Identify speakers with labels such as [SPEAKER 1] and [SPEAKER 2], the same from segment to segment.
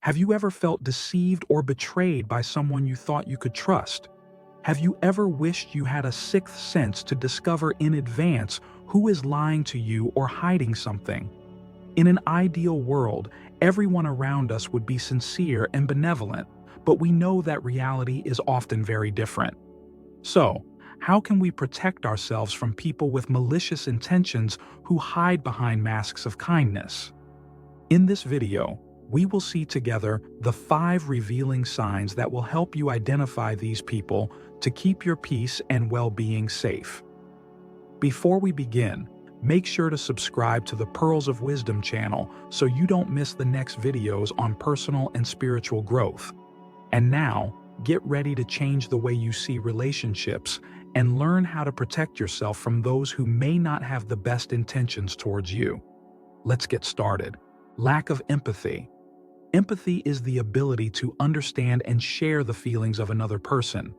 [SPEAKER 1] Have you ever felt deceived or betrayed by someone you thought you could trust? Have you ever wished you had a sixth sense to discover in advance who is lying to you or hiding something? In an ideal world, everyone around us would be sincere and benevolent, but we know that reality is often very different. So, how can we protect ourselves from people with malicious intentions who hide behind masks of kindness? In this video, we will see together the 5 revealing signs that will help you identify these people to keep your peace and well-being safe. Before we begin, make sure to subscribe to the Pearls of Wisdom channel so you don't miss the next videos on personal and spiritual growth. And now, get ready to change the way you see relationships and learn how to protect yourself from those who may not have the best intentions towards you. Let's get started. Lack of empathy. Empathy is the ability to understand and share the feelings of another person.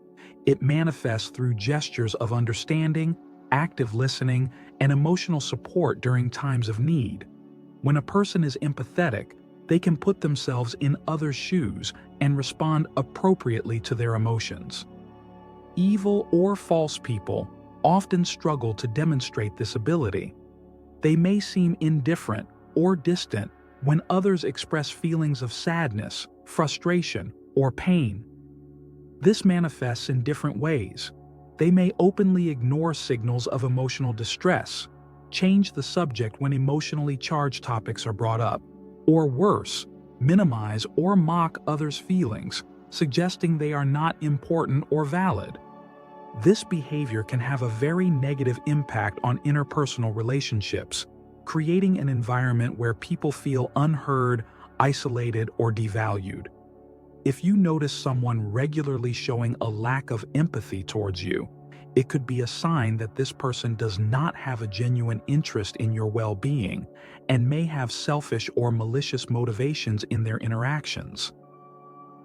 [SPEAKER 1] It manifests through gestures of understanding, active listening, and emotional support during times of need. When a person is empathetic, they can put themselves in others' shoes and respond appropriately to their emotions. Evil or false people often struggle to demonstrate this ability. They may seem indifferent or distant when others express feelings of sadness, frustration, or pain. This manifests in different ways. They may openly ignore signals of emotional distress, change the subject when emotionally charged topics are brought up, or worse, minimize or mock others' feelings, suggesting they are not important or valid. This behavior can have a very negative impact on interpersonal relationships, creating an environment where people feel unheard, isolated, or devalued. If you notice someone regularly showing a lack of empathy towards you, it could be a sign that this person does not have a genuine interest in your well-being and may have selfish or malicious motivations in their interactions.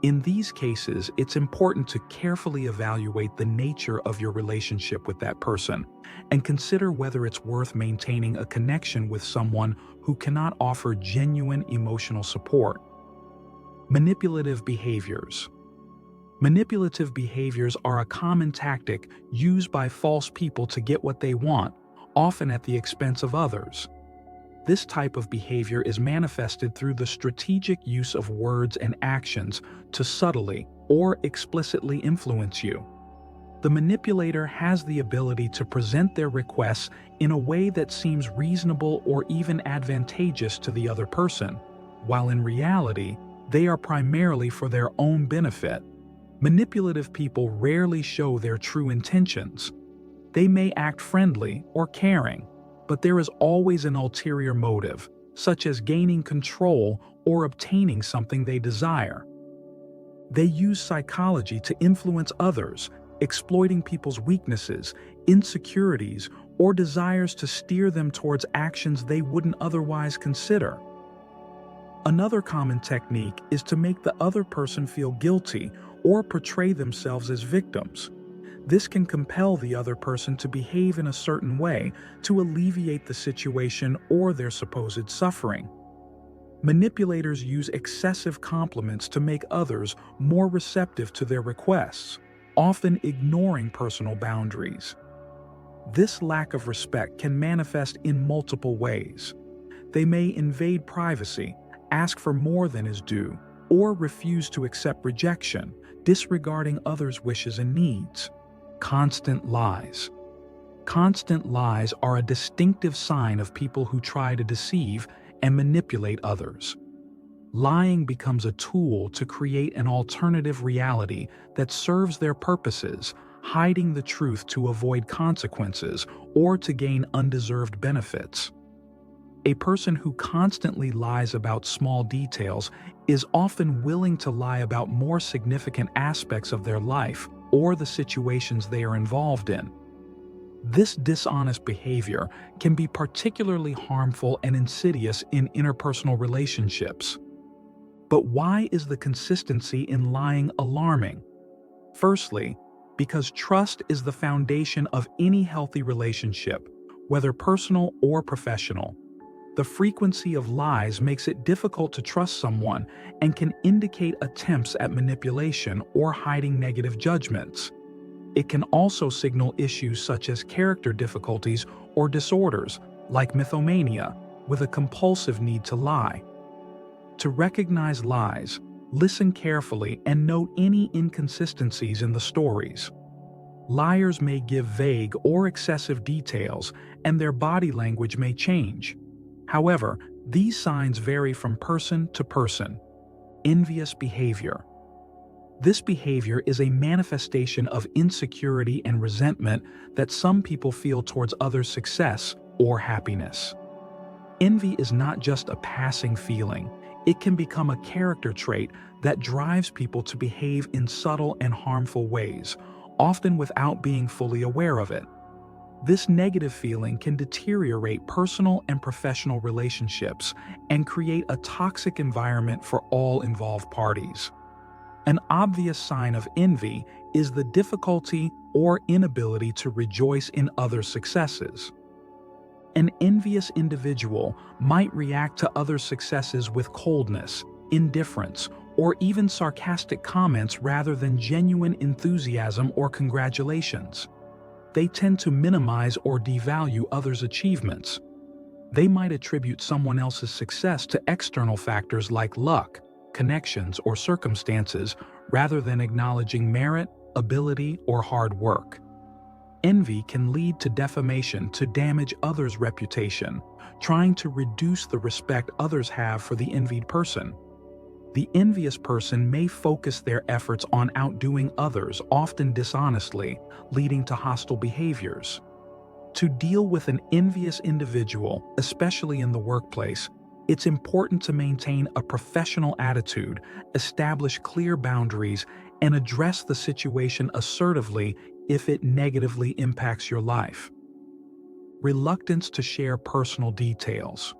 [SPEAKER 1] In these cases, it's important to carefully evaluate the nature of your relationship with that person and consider whether it's worth maintaining a connection with someone who cannot offer genuine emotional support. Manipulative behaviors. Manipulative behaviors are a common tactic used by false people to get what they want, often at the expense of others. This type of behavior is manifested through the strategic use of words and actions to subtly or explicitly influence you. The manipulator has the ability to present their requests in a way that seems reasonable or even advantageous to the other person, while in reality, they are primarily for their own benefit. Manipulative people rarely show their true intentions. They may act friendly or caring, but there is always an ulterior motive, such as gaining control or obtaining something they desire. They use psychology to influence others, exploiting people's weaknesses, insecurities, or desires to steer them towards actions they wouldn't otherwise consider. Another common technique is to make the other person feel guilty or portray themselves as victims. This can compel the other person to behave in a certain way to alleviate the situation or their supposed suffering. Manipulators use excessive compliments to make others more receptive to their requests, often ignoring personal boundaries. This lack of respect can manifest in multiple ways. They may invade privacy, ask for more than is due, or refuse to accept rejection, disregarding others' wishes and needs. Constant lies. Constant lies are a distinctive sign of people who try to deceive and manipulate others. Lying becomes a tool to create an alternative reality that serves their purposes, hiding the truth to avoid consequences or to gain undeserved benefits. A person who constantly lies about small details is often willing to lie about more significant aspects of their life or the situations they are involved in. This dishonest behavior can be particularly harmful and insidious in interpersonal relationships. But why is the consistency in lying alarming? Firstly, because trust is the foundation of any healthy relationship, whether personal or professional. The frequency of lies makes it difficult to trust someone and can indicate attempts at manipulation or hiding negative judgments. It can also signal issues such as character difficulties or disorders, like mythomania, with a compulsive need to lie. To recognize lies, listen carefully and note any inconsistencies in the stories. Liars may give vague or excessive details, and their body language may change. However, these signs vary from person to person. Envious behavior. This behavior is a manifestation of insecurity and resentment that some people feel towards others' success or happiness. Envy is not just a passing feeling. It can become a character trait that drives people to behave in subtle and harmful ways, often without being fully aware of it. This negative feeling can deteriorate personal and professional relationships and create a toxic environment for all involved parties. An obvious sign of envy is the difficulty or inability to rejoice in others' successes. An envious individual might react to others' successes with coldness, indifference, or even sarcastic comments rather than genuine enthusiasm or congratulations. They tend to minimize or devalue others' achievements. They might attribute someone else's success to external factors like luck, connections, or circumstances rather than acknowledging merit, ability, or hard work. Envy can lead to defamation to damage others' reputation, trying to reduce the respect others have for the envied person. The envious person may focus their efforts on outdoing others, often dishonestly, leading to hostile behaviors. To deal with an envious individual, especially in the workplace, it's important to maintain a professional attitude, establish clear boundaries, and address the situation assertively if it negatively impacts your life. Reluctance to share personal details.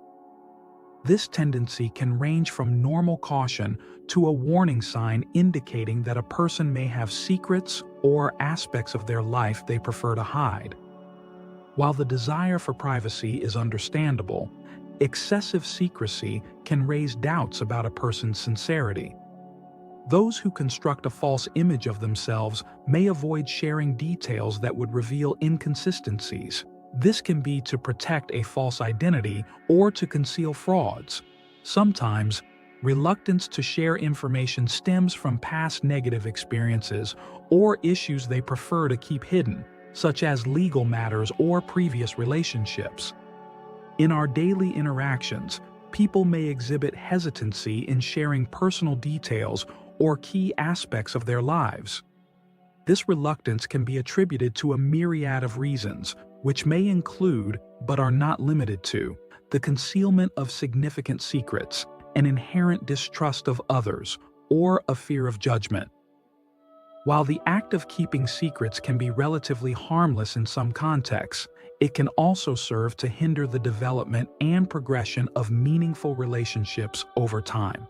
[SPEAKER 1] This tendency can range from normal caution to a warning sign indicating that a person may have secrets or aspects of their life they prefer to hide. While the desire for privacy is understandable, excessive secrecy can raise doubts about a person's sincerity. Those who construct a false image of themselves may avoid sharing details that would reveal inconsistencies. This can be to protect a false identity or to conceal frauds. Sometimes, reluctance to share information stems from past negative experiences or issues they prefer to keep hidden, such as legal matters or previous relationships. In our daily interactions, people may exhibit hesitancy in sharing personal details or key aspects of their lives. This reluctance can be attributed to a myriad of reasons, which may include, but are not limited to, the concealment of significant secrets, an inherent distrust of others, or a fear of judgment. While the act of keeping secrets can be relatively harmless in some contexts, it can also serve to hinder the development and progression of meaningful relationships over time.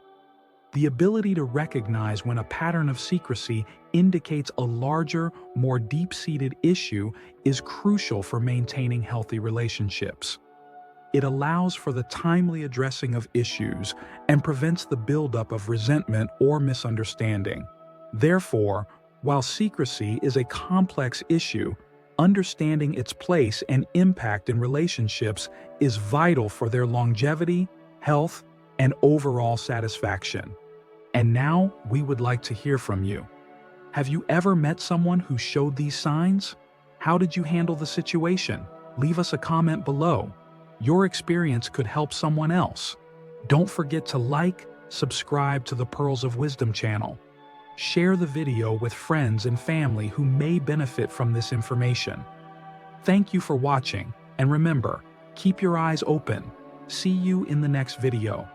[SPEAKER 1] The ability to recognize when a pattern of secrecy indicates a larger, more deep-seated issue is crucial for maintaining healthy relationships. It allows for the timely addressing of issues and prevents the buildup of resentment or misunderstanding. Therefore, while secrecy is a complex issue, understanding its place and impact in relationships is vital for their longevity, health, and overall satisfaction. And now, we would like to hear from you. Have you ever met someone who showed these signs? How did you handle the situation? Leave us a comment below. Your experience could help someone else. Don't forget to like, subscribe to the Pearls of Wisdom channel. Share the video with friends and family who may benefit from this information. Thank you for watching, and remember, keep your eyes open. See you in the next video.